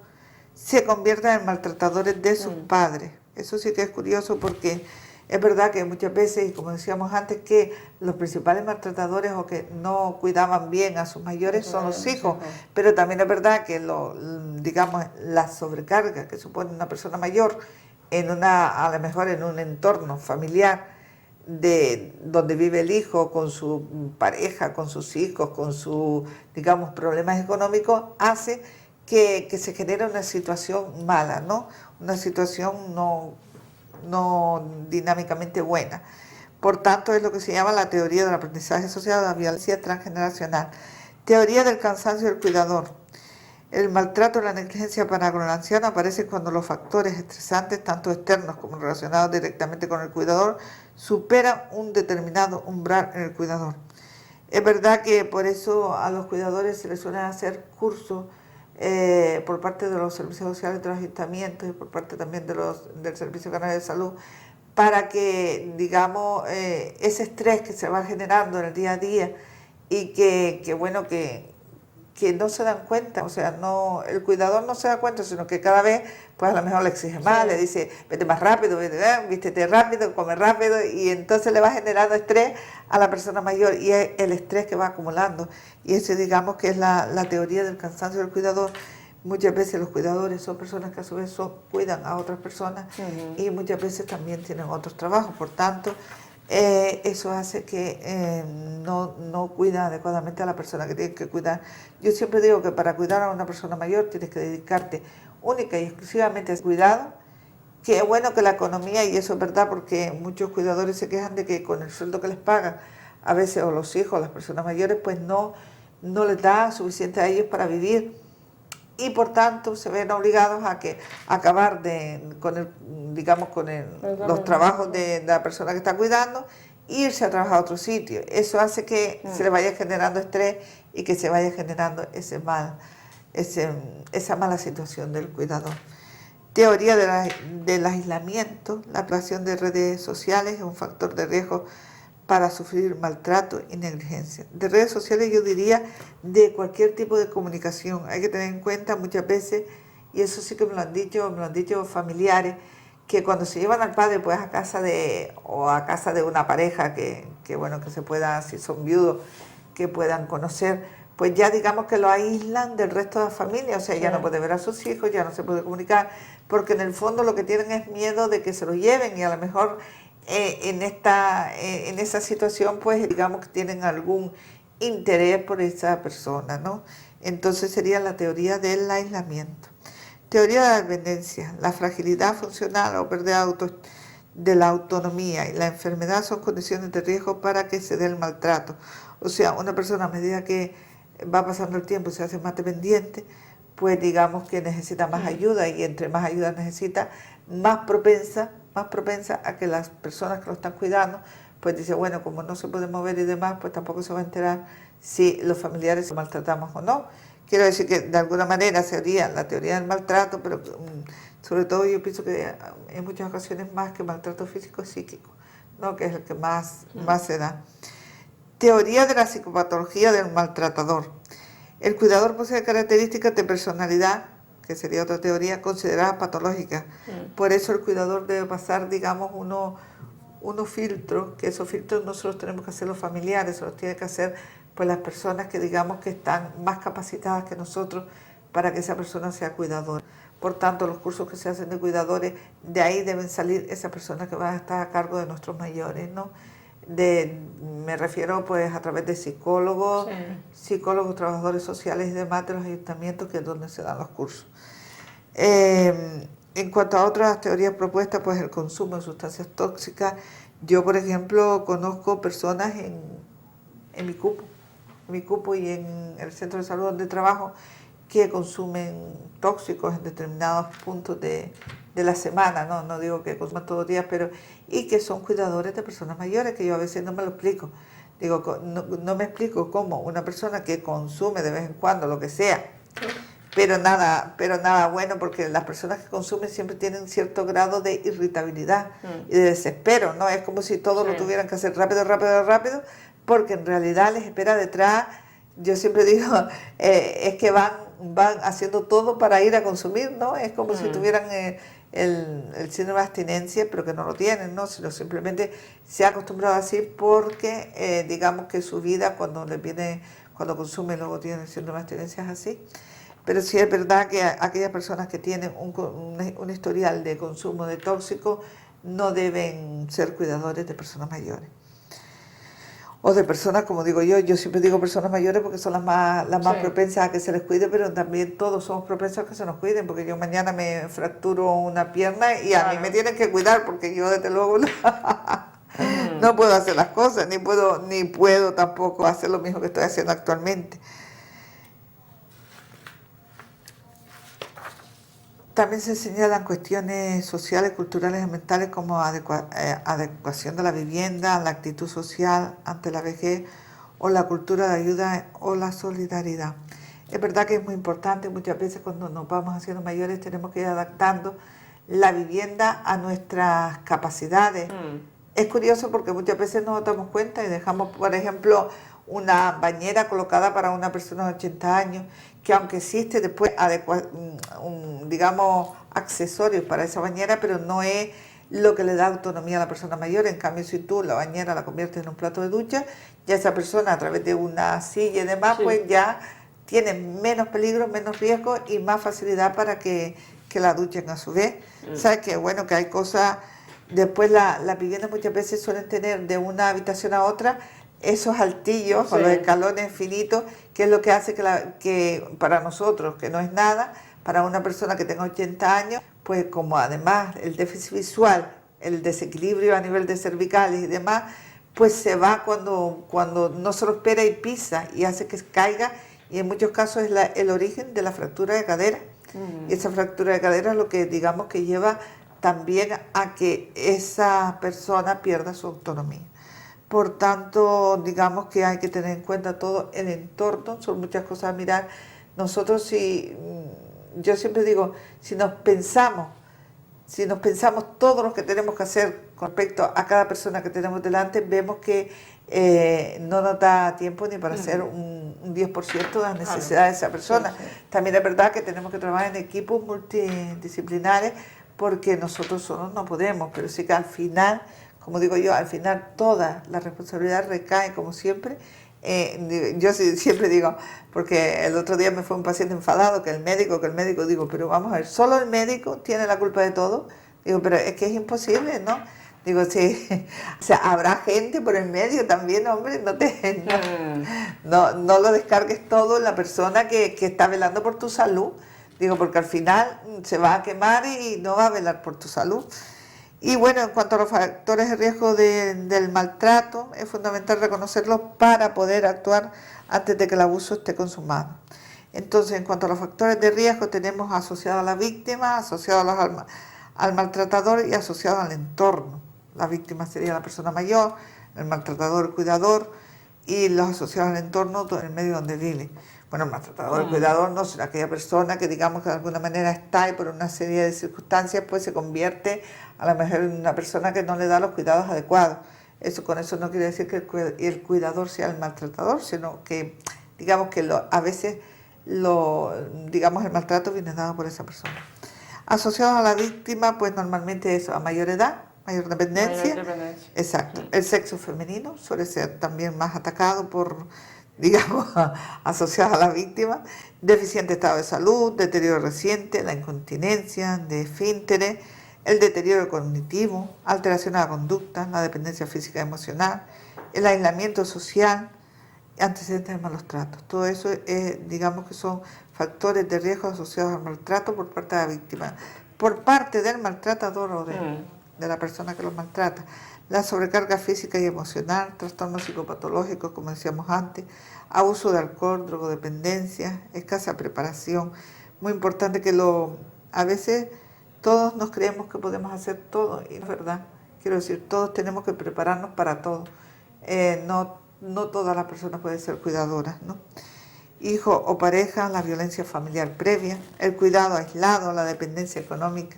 B: se conviertan en maltratadores de sus padres. Eso sí que es curioso, porque es verdad que muchas veces, y como decíamos antes, que los principales maltratadores o que no cuidaban bien a sus mayores son los hijos, pero también es verdad que digamos, la sobrecarga que supone una persona mayor a lo mejor en un entorno familiar donde vive el hijo con su pareja, con sus hijos, con sus, digamos, problemas económicos, hace que se genere una situación mala, ¿no? Una situación no dinámicamente buena. Por tanto, es lo que se llama la teoría del aprendizaje social de la violencia transgeneracional. Teoría del cansancio del cuidador. El maltrato y la negligencia para con el anciano aparecen cuando los factores estresantes, tanto externos como relacionados directamente con el cuidador, superan un determinado umbral en el cuidador. Es verdad que por eso a los cuidadores se les suelen hacer cursos por parte de los servicios sociales de los ayuntamientos y por parte también del Servicio Canario de Salud, para que, digamos, ese estrés que se va generando en el día a día y que no se dan cuenta, o sea, el cuidador no se da cuenta, sino que cada vez, pues a lo mejor le exige más, le dice, vete más rápido, vístete rápido, come rápido, y entonces le va generando estrés a la persona mayor, y es el estrés que va acumulando. Y ese, digamos, que es la teoría del cansancio del cuidador. Muchas veces los cuidadores son personas que a su vez cuidan a otras personas, y muchas veces también tienen otros trabajos, por tanto, eso hace que no cuida adecuadamente a la persona que tiene que cuidar. Yo siempre digo que para cuidar a una persona mayor tienes que dedicarte única y exclusivamente al cuidado, que es bueno que la economía, y eso es verdad porque muchos cuidadores se quejan de que con el sueldo que les pagan, a veces o los hijos o las personas mayores, pues no les da suficiente a ellos para vivir, y por tanto se ven obligados a acabar con los trabajos de la persona que está cuidando e irse a trabajar a otro sitio. Eso hace que se le vaya generando estrés y que se vaya generando esa mala situación del cuidador. Teoría del aislamiento. La aplicación de redes sociales es un factor de riesgo para sufrir maltrato y negligencia. De redes sociales yo diría de cualquier tipo de comunicación. Hay que tener en cuenta muchas veces, y eso sí que me lo han dicho familiares, que cuando se llevan al padre pues a casa de una pareja que se pueda, si son viudos, que puedan conocer, pues ya digamos que lo aíslan del resto de la familia, o sea, ya no puede ver a sus hijos, ya no se puede comunicar, porque en el fondo lo que tienen es miedo de que se lo lleven, y a lo mejor en esa situación, pues digamos que tienen algún interés por esa persona, ¿no? Entonces sería la teoría del aislamiento. Teoría de la dependencia. La fragilidad funcional o pérdida de la autonomía y la enfermedad son condiciones de riesgo para que se dé el maltrato. O sea, una persona a medida que va pasando el tiempo y se hace más dependiente, pues digamos que necesita más ayuda, y entre más ayuda necesita, más propensa a que las personas que lo están cuidando, pues dice, bueno, como no se puede mover y demás, pues tampoco se va a enterar si los familiares se maltratamos o no. Quiero decir que de alguna manera sería la teoría del maltrato, pero sobre todo yo pienso que en muchas ocasiones más que maltrato físico, psíquico, ¿no? Que es el que más se da. Teoría de la psicopatología del maltratador. El cuidador posee características de personalidad, que sería otra teoría, considerada patológica. Por eso el cuidador debe pasar, digamos, unos filtros, que esos filtros no se los tenemos que hacer los familiares, se los tiene que hacer pues las personas que digamos que están más capacitadas que nosotros para que esa persona sea cuidadora. Por tanto, los cursos que se hacen de cuidadores, de ahí deben salir esas personas que van a estar a cargo de nuestros mayores, ¿no? Me refiero pues a través de psicólogos, psicólogos, trabajadores sociales y demás de los ayuntamientos, que es donde se dan los cursos. En cuanto a otras teorías propuestas, pues el consumo de sustancias tóxicas. Yo, por ejemplo, conozco personas en mi cupo y en el centro de salud donde trabajo, que consumen tóxicos en determinados puntos de la semana, no digo que consuman todos los días, pero y que son cuidadores de personas mayores, que yo a veces no me lo explico. Digo, no me explico cómo una persona que consume de vez en cuando lo que sea, pero nada bueno, porque las personas que consumen siempre tienen cierto grado de irritabilidad y de desespero, ¿no? Es como si todo lo tuvieran que hacer rápido, porque en realidad les espera detrás. Yo siempre digo, es que van haciendo todo para ir a consumir, ¿no? Es como si tuvieran el síndrome de abstinencia, pero que no lo tienen, ¿no? Sino simplemente se ha acostumbrado así porque, digamos que su vida cuando consumen luego tienen el síndrome de abstinencia es así. Pero sí es verdad que aquellas personas que tienen un historial de consumo de tóxicos no deben ser cuidadores de personas mayores. O de personas, como digo yo siempre digo personas mayores porque son las más propensas a que se les cuide, pero también todos somos propensos a que se nos cuiden, porque yo mañana me fracturo una pierna y a mí me tienen que cuidar, porque yo desde luego no puedo hacer las cosas, ni puedo tampoco hacer lo mismo que estoy haciendo actualmente. También se señalan cuestiones sociales, culturales y mentales como adecuación de la vivienda, la actitud social ante la vejez o la cultura de ayuda o la solidaridad. Es verdad que es muy importante, muchas veces cuando nos vamos haciendo mayores tenemos que ir adaptando la vivienda a nuestras capacidades. Es curioso porque muchas veces no nos damos cuenta y dejamos, por ejemplo, una bañera colocada para una persona de 80 años, que aunque existe después digamos accesorios para esa bañera, pero no es lo que le da autonomía a la persona mayor. En cambio, si tú la bañera la conviertes en un plato de ducha, ya esa persona a través de una silla y demás, pues ya tiene menos peligro, menos riesgo y más facilidad para que la duchen a su vez. ¿Sabes qué? Bueno, que hay cosas. Después las viviendas muchas veces suelen tener de una habitación a otra esos altillos o los escalones finitos, que es lo que hace que para nosotros, que no es nada, para una persona que tenga 80 años, pues como además el déficit visual, el desequilibrio a nivel de cervicales y demás, pues se va cuando no se lo espera y pisa y hace que caiga, y en muchos casos es el origen de la fractura de cadera. Y esa fractura de cadera es lo que digamos que lleva también a que esa persona pierda su autonomía. Por tanto, digamos que hay que tener en cuenta todo el entorno, son muchas cosas a mirar. Nosotros, yo siempre digo, si nos pensamos todo lo que tenemos que hacer con respecto a cada persona que tenemos delante, vemos que no nos da tiempo ni para hacer un 10% de las necesidades de esa persona. También es verdad que tenemos que trabajar en equipos multidisciplinares, porque nosotros solos no podemos, pero sí que al final, como digo yo, al final toda la responsabilidad recae, como siempre. Yo siempre digo, porque el otro día me fue un paciente enfadado, que el médico, digo, pero vamos a ver, ¿solo el médico tiene la culpa de todo? Digo, pero es que es imposible, ¿no? Digo, sí, o sea, habrá gente por el medio también, hombre, no lo descargues todo en la persona que está velando por tu salud. Digo, porque al final se va a quemar y no va a velar por tu salud. Y bueno, en cuanto a los factores de riesgo del maltrato, es fundamental reconocerlos para poder actuar antes de que el abuso esté consumado. Entonces, en cuanto a los factores de riesgo, tenemos asociados a la víctima, asociados al maltratador y asociados al entorno. La víctima sería la persona mayor, el maltratador, el cuidador, y los asociados al entorno, el medio donde vive. Bueno, el maltratador, el cuidador no será aquella persona que digamos que de alguna manera está y por una serie de circunstancias pues se convierte a lo mejor en una persona que no le da los cuidados adecuados. Con eso no quiere decir que el cuidador sea el maltratador, sino que digamos que a veces digamos el maltrato viene dado por esa persona. Asociados a la víctima, pues normalmente eso, a mayor edad, mayor dependencia. Exacto. El sexo femenino suele ser también más atacado por, digamos, asociado a la víctima. Deficiente estado de salud, deterioro reciente, la incontinencia, de esfínteres, el deterioro cognitivo, alteración de la conducta, la dependencia física y emocional, el aislamiento social, antecedentes de malos tratos. Todo eso digamos que son factores de riesgo asociados al maltrato por parte de la víctima, por parte del maltratador o de la persona que los maltrata. La sobrecarga física y emocional, trastornos psicopatológicos, como decíamos antes, abuso de alcohol, drogodependencia, escasa preparación. Muy importante que a veces todos nos creemos que podemos hacer todo, y no es verdad. Quiero decir, todos tenemos que prepararnos para todo. No todas las personas pueden ser cuidadoras, ¿no? Hijo o pareja, la violencia familiar previa, el cuidado aislado, la dependencia económica.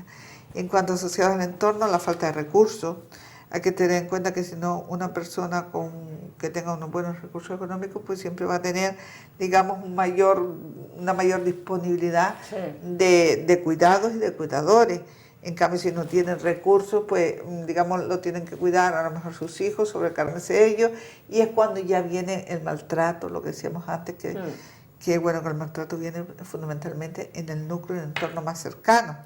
B: En cuanto asociado al entorno, la falta de recursos. Hay que tener en cuenta que si no, una persona que tenga unos buenos recursos económicos, pues siempre va a tener, digamos, una mayor disponibilidad de cuidados y de cuidadores. En cambio, si no tienen recursos, pues, digamos, lo tienen que cuidar a lo mejor sus hijos, sobrecargarse de ellos, y es cuando ya viene el maltrato, lo que decíamos antes, que bueno, que el maltrato viene fundamentalmente en el núcleo, en el entorno más cercano.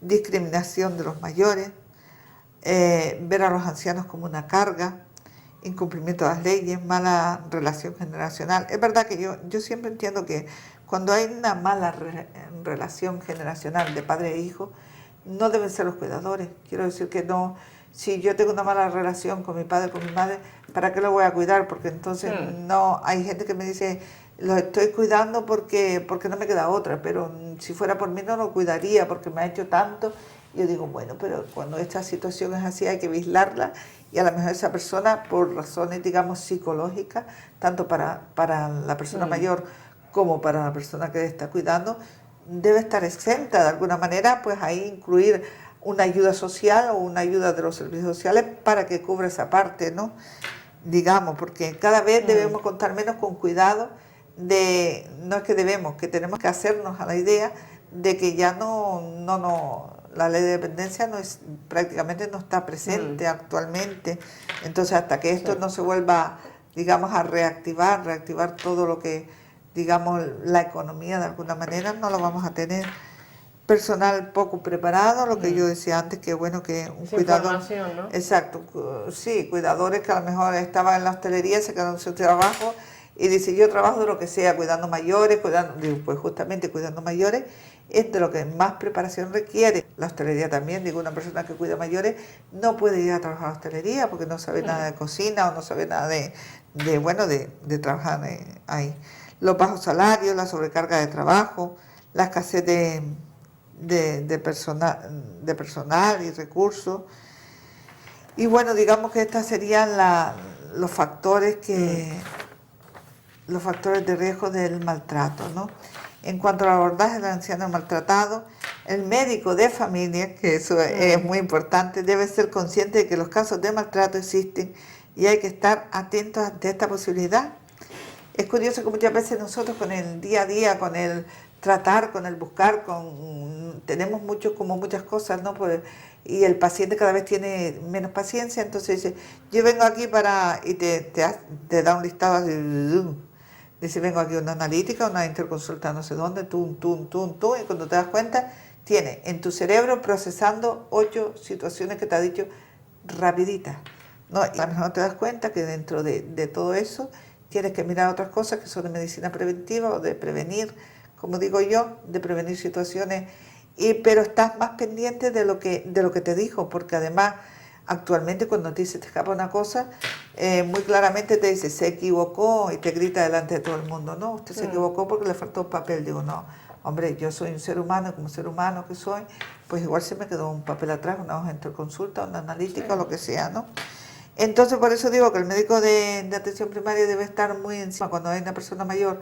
B: Discriminación de los mayores, ver a los ancianos como una carga, incumplimiento de las leyes, mala relación generacional. Es verdad que yo siempre entiendo que cuando hay una mala relación generacional de padre e hijo, no deben ser los cuidadores. Quiero decir que no, si yo tengo una mala relación con mi padre, con mi madre, ¿para qué lo voy a cuidar? Porque entonces no, hay gente que me dice, lo estoy cuidando porque no me queda otra, pero si fuera por mí no lo cuidaría porque me ha hecho tanto. Yo digo, bueno, pero cuando esta situación es así hay que vigilarla, y a lo mejor esa persona, por razones, digamos, psicológicas, tanto para la persona mayor como para la persona que le está cuidando, debe estar exenta de alguna manera, pues ahí incluir una ayuda social o una ayuda de los servicios sociales para que cubra esa parte, ¿no? Digamos, porque cada vez debemos contar menos con cuidado no es que debemos, que tenemos que hacernos a la idea de que ya la ley de dependencia prácticamente no está presente actualmente. Entonces, hasta que esto no se vuelva, digamos, a reactivar todo lo que, digamos, la economía de alguna manera, no lo vamos a tener. Personal poco preparado, lo que yo decía antes, que bueno, que un cuidador,
A: ¿no?
B: Exacto, sí, cuidadores que a lo mejor estaban en la hostelería, se quedaron sin trabajo y dice, yo trabajo de lo que sea, cuidando mayores, pues justamente cuidando mayores es de lo que más preparación requiere. La hostelería también, digo, una persona que cuida mayores no puede ir a trabajar a la hostelería porque no sabe nada de cocina o no sabe nada de trabajar ahí. Los bajos salarios, la sobrecarga de trabajo, la escasez de personal y recursos. Y bueno, digamos que estos serían los factores de riesgo del maltrato, ¿no? En cuanto al abordaje del anciano maltratado, el médico de familia, que eso es muy importante, debe ser consciente de que los casos de maltrato existen y hay que estar atentos ante esta posibilidad. Es curioso que muchas veces nosotros con el día a día, con el tratar, con el buscar, tenemos muchas cosas, ¿no? Y el paciente cada vez tiene menos paciencia, entonces dice, yo vengo aquí y te da un listado así, dice, vengo aquí a una analítica, una interconsulta no sé dónde, y cuando te das cuenta, tiene en tu cerebro procesando 8 situaciones que te ha dicho rapiditas, ¿no? Y a lo mejor no te das cuenta que dentro de todo eso tienes que mirar otras cosas que son de medicina preventiva o de prevenir, como digo yo, de prevenir situaciones, pero estás más pendiente de lo que te dijo, porque además actualmente cuando a ti se te escapa una cosa, muy claramente te dice, se equivocó, y te grita delante de todo el mundo, no, usted se equivocó porque le faltó un papel. Digo, no, hombre, yo soy un ser humano, como ser humano que soy, pues igual se me quedó un papel atrás, una hoja de interconsulta, una analítica, o lo que sea, ¿no? Entonces, por eso digo que el médico de atención primaria debe estar muy encima cuando hay una persona mayor,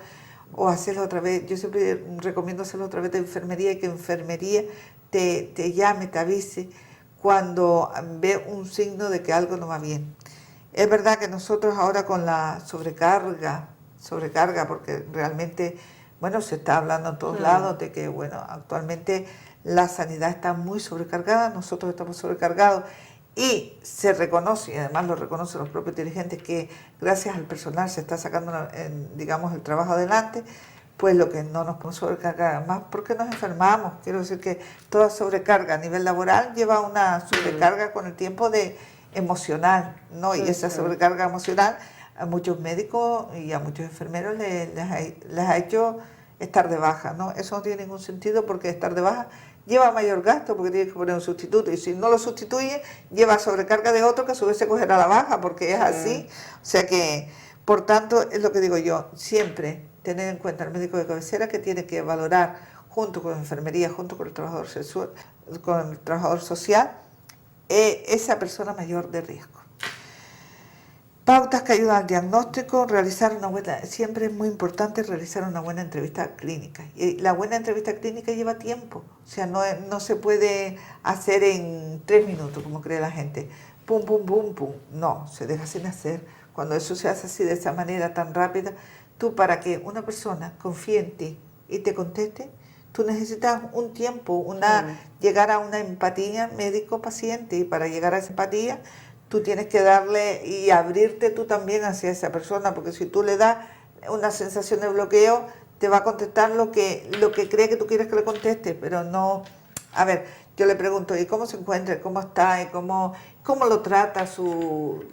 B: o hacerlo otra vez. Yo siempre recomiendo hacerlo otra vez de enfermería, y que enfermería te llame, te avise cuando ve un signo de que algo no va bien. Es verdad que nosotros ahora con la sobrecarga sobrecarga, porque realmente, bueno, se está hablando en todos lados de que, bueno, actualmente la sanidad está muy sobrecargada, nosotros estamos sobrecargados y se reconoce, y además lo reconocen los propios dirigentes, que gracias al personal se está sacando, digamos, el trabajo adelante, pues lo que no nos podemos sobrecargar más porque nos enfermamos. Quiero decir que toda sobrecarga a nivel laboral lleva una sobrecarga con el tiempo de emocional, ¿no? Y esa sobrecarga emocional a muchos médicos y a muchos enfermeros les ha hecho estar de baja, ¿no? Eso no tiene ningún sentido porque estar de baja lleva mayor gasto porque tienes que poner un sustituto y si no lo sustituye lleva sobrecarga de otro que a su vez se cogerá la baja porque es así. O sea que, por tanto, es lo que digo yo, siempre tener en cuenta al médico de cabecera que tiene que valorar junto con la enfermería, junto con el trabajador sexual, con el trabajador social, esa persona mayor de riesgo. Pautas que ayudan al diagnóstico, realizar una buena, siempre es muy importante realizar una buena entrevista clínica. Y la buena entrevista clínica lleva tiempo, o sea, no se puede hacer en 3 minutos, como cree la gente. Pum, pum, pum, pum. No, se deja sin hacer. Cuando eso se hace así de esa manera tan rápida, tú para que una persona confíe en ti y te conteste, tú necesitas un tiempo, llegar a una empatía médico-paciente y para llegar a esa empatía tú tienes que darle y abrirte tú también hacia esa persona, porque si tú le das una sensación de bloqueo, te va a contestar lo que cree que tú quieres que le conteste, pero no. A ver, yo le pregunto, ¿y cómo se encuentra? ¿Cómo está? ¿Y cómo lo trata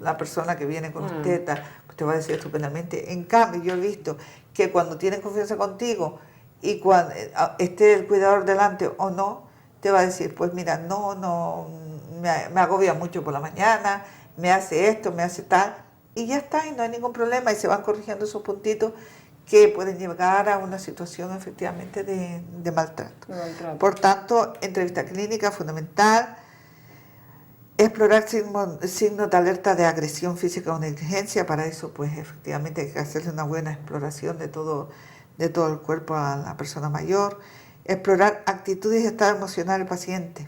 B: la persona que viene con usted? Pues te va a decir estupendamente. En cambio, yo he visto que cuando tienen confianza contigo y cuando esté el cuidador delante o no, te va a decir, pues mira, me agobia mucho por la mañana, me hace esto, me hace tal, y ya está, y no hay ningún problema, y se van corrigiendo esos puntitos que pueden llegar a una situación efectivamente de maltrato. Por tanto, entrevista clínica fundamental, explorar signos de alerta de agresión física o negligencia, para eso pues efectivamente hay que hacerle una buena exploración de todo el cuerpo a la persona mayor, explorar actitudes y estado emocional del paciente.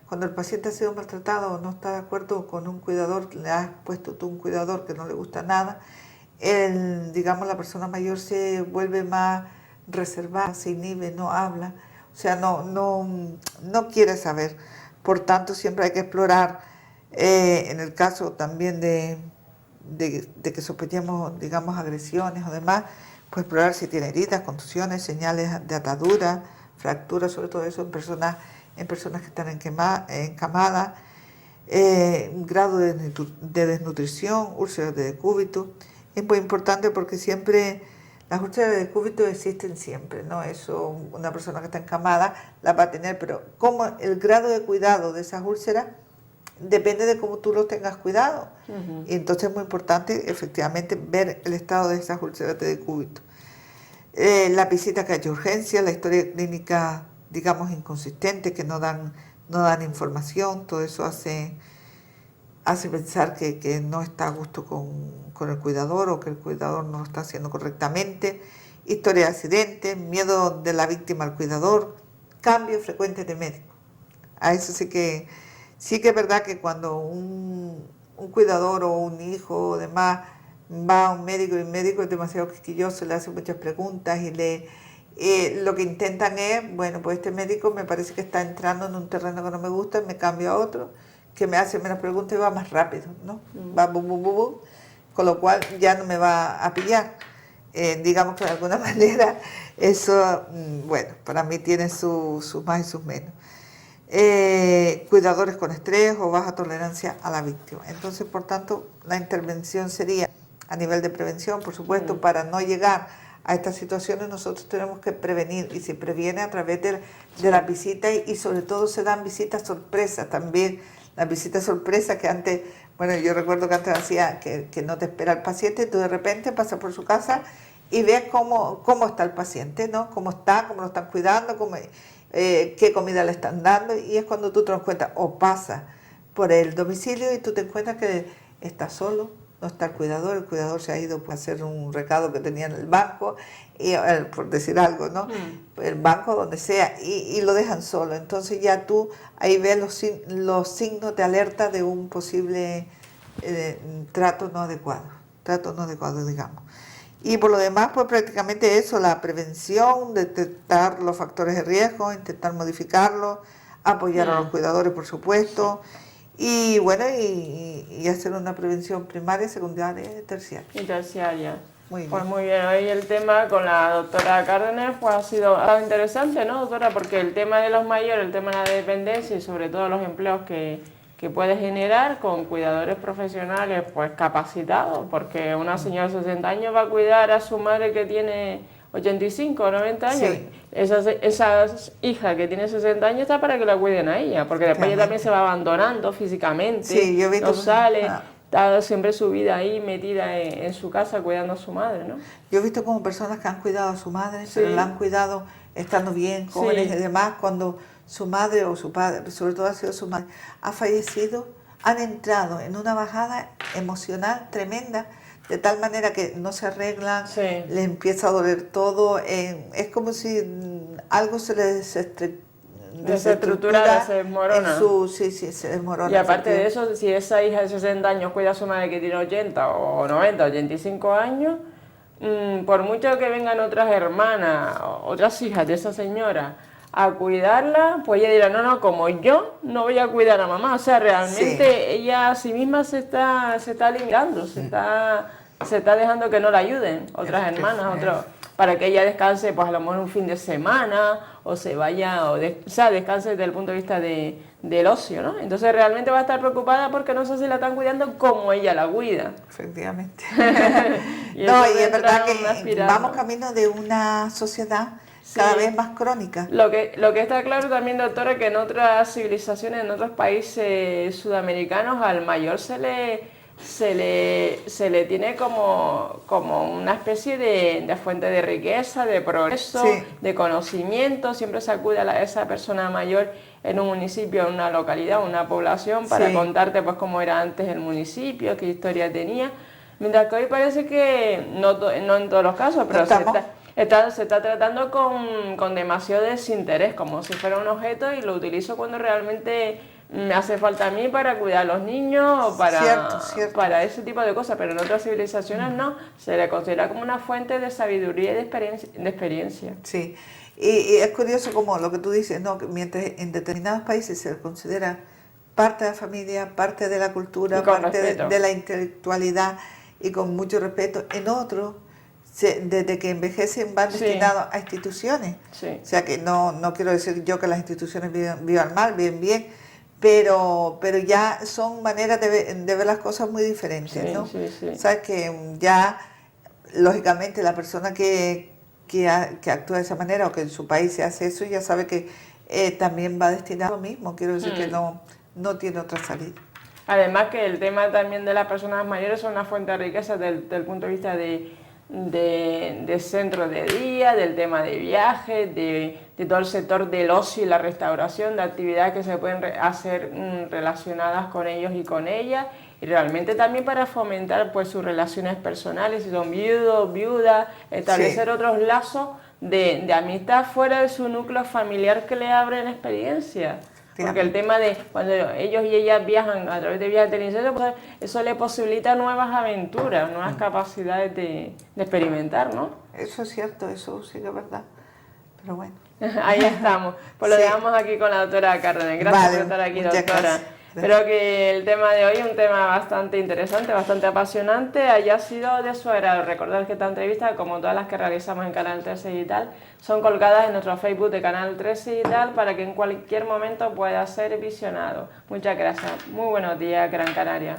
B: Cuando el paciente ha sido maltratado o no está de acuerdo con un cuidador, le has puesto tú un cuidador que no le gusta nada, la persona mayor se vuelve más reservada, se inhibe, no habla, o sea, no quiere saber. Por tanto, siempre hay que explorar, en el caso también de que sospechemos, digamos, agresiones o demás, pues explorar si tiene heridas, contusiones, señales de atadura, fracturas, sobre todo eso en personas que están encamadas, grado de desnutrición, úlceras de decúbito. Es muy importante porque siempre las úlceras de decúbito existen siempre, ¿no? Eso una persona que está encamada la va a tener, pero como el grado de cuidado de esas úlceras depende de cómo tú los tengas cuidado. Y entonces es muy importante efectivamente ver el estado de esas úlceras de decúbito. La visita que ha hecho urgencia, la historia clínica, digamos, inconsistente, que no dan información, todo eso hace pensar que no está a gusto con el cuidador o que el cuidador no lo está haciendo correctamente. Historia de accidentes, miedo de la víctima al cuidador, cambios frecuentes de médico. A eso sí que es verdad que cuando un cuidador o un hijo o demás va a un médico y el médico es demasiado quisquilloso, le hace muchas preguntas y lo que intentan es, bueno, pues este médico me parece que está entrando en un terreno que no me gusta, me cambio a otro, que me hace menos preguntas y va más rápido, ¿no? Va bum, bum, bum, bum, con lo cual ya no me va a pillar. Digamos que de alguna manera eso, bueno, para mí tiene sus más y sus menos. Cuidadores con estrés o baja tolerancia a la víctima. Entonces, por tanto, la intervención sería a nivel de prevención, por supuesto, para no llegar a estas situaciones nosotros tenemos que prevenir y se previene a través de las visitas y sobre todo se dan visitas sorpresas también, las visitas sorpresas que antes, bueno, yo recuerdo que antes hacía que no te espera el paciente, tú de repente pasas por su casa y ves cómo está el paciente, ¿no? Cómo lo están cuidando, qué comida le están dando, y es cuando tú te das cuenta o pasas por el domicilio y tú te encuentras que está solo, no está el cuidador se ha ido a hacer un recado que tenía en el banco, por decir algo, ¿no? El banco, donde sea, y lo dejan solo. Entonces ya tú ahí ves los signos de alerta de un posible trato no adecuado, digamos. Y por lo demás, pues prácticamente eso, la prevención, detectar los factores de riesgo, intentar modificarlos, apoyar a los cuidadores, por supuesto, y bueno, y hacer una prevención primaria, secundaria y terciaria.
A: Y terciaria.
B: Muy bien.
A: Pues muy bien, hoy el tema con la doctora Cárdenas pues ha sido interesante, ¿no, doctora? Porque el tema de los mayores, el tema de la dependencia y sobre todo los empleos que puede generar con cuidadores profesionales pues capacitados, porque una señora de 60 años va a cuidar a su madre que tiene 85 o 90 años.
B: Sí.
A: Esa hija que tiene 60 años está para que la cuiden a ella, porque después ella también se va abandonando físicamente,
B: sí, yo he visto
A: no sale, está siempre su vida ahí metida en su casa cuidando a su madre, ¿no?
B: Yo he visto como personas que han cuidado a su madre,
A: Sí.
B: pero la han cuidado estando bien, jóvenes
A: Sí.
B: y demás, cuando su madre o su padre, sobre todo ha sido su madre, ha fallecido, han entrado en una bajada emocional tremenda, de tal manera que no se arreglan,
A: Sí.
B: les empieza a doler todo, es como si algo se les
A: desestructura, se desmorona.
B: Sí, se desmorona.
A: Y aparte de eso, si esa hija de 60 años cuida a su madre que tiene 80 o 90, 85 años, por mucho que vengan otras hermanas, otras hijas de esa señora a cuidarla, pues ella dirá, no, como yo no voy a cuidar a mamá. O sea, realmente ella a sí misma se está limitando, se está dejando que no la ayuden otras hermanas, para que ella descanse pues a lo mejor un fin de semana o se vaya, o sea, descanse desde el punto de vista del ocio, ¿no? Entonces realmente va a estar preocupada porque no sé si la están cuidando como ella la cuida.
B: Efectivamente.
A: y
B: es verdad que vamos camino de una sociedad cada vez más crónica.
A: Lo que está claro también, doctora, es que en otras civilizaciones, en otros países sudamericanos, al mayor se le tiene como una especie de fuente de riqueza, de progreso, de conocimiento. Siempre se acude a esa persona mayor en un municipio, en una localidad, una población, para contarte pues cómo era antes el municipio, qué historia tenía. Mientras que hoy parece que, no en todos los casos, pero se está tratando con demasiado desinterés, como si fuera un objeto, y lo utilizo cuando realmente me hace falta a mí para cuidar a los niños o para ese tipo de cosas, pero en otras civilizaciones no, se le considera como una fuente de sabiduría y de experiencia.
B: Sí, y es curioso como lo que tú dices, ¿no? Que mientras en determinados países se considera parte de la familia, parte de la cultura, parte de la intelectualidad y con mucho respeto, en otros desde que envejecen van destinados a instituciones. O sea que no quiero decir yo que las instituciones vivan mal, viven bien, pero ya son maneras de ver las cosas muy diferentes, ¿no? Sabes que ya, lógicamente, la persona que actúa de esa manera o que en su país se hace eso, ya sabe que también va destinado a lo mismo. Quiero decir que no tiene otra salida.
A: Además que el tema también de las personas mayores son una fuente de riqueza desde el punto de vista de centro de día, del tema de viajes, de todo el sector del ocio y la restauración, de actividades que se pueden hacer relacionadas con ellos y con ellas, y realmente también para fomentar pues sus relaciones personales, si son viudos, viudas, establecer otros lazos de amistad fuera de su núcleo familiar que le abren experiencia. Porque el tema de cuando ellos y ellas viajan a través de viajes inteligencia, pues eso le posibilita nuevas aventuras, nuevas capacidades de experimentar, ¿no?
B: Eso es cierto, eso sí que es verdad. Pero bueno.
A: Ahí estamos. Pues lo dejamos aquí con la doctora Cárdenas. Gracias por estar aquí, doctora.
B: Gracias.
A: Espero que el tema de hoy, un tema bastante interesante, bastante apasionante, haya sido de su agrado. Recordad que esta entrevista, como todas las que realizamos en Canal 13 Digital, son colgadas en nuestro Facebook de Canal 13 Digital para que en cualquier momento pueda ser visionado. Muchas gracias. Muy buenos días, Gran Canaria.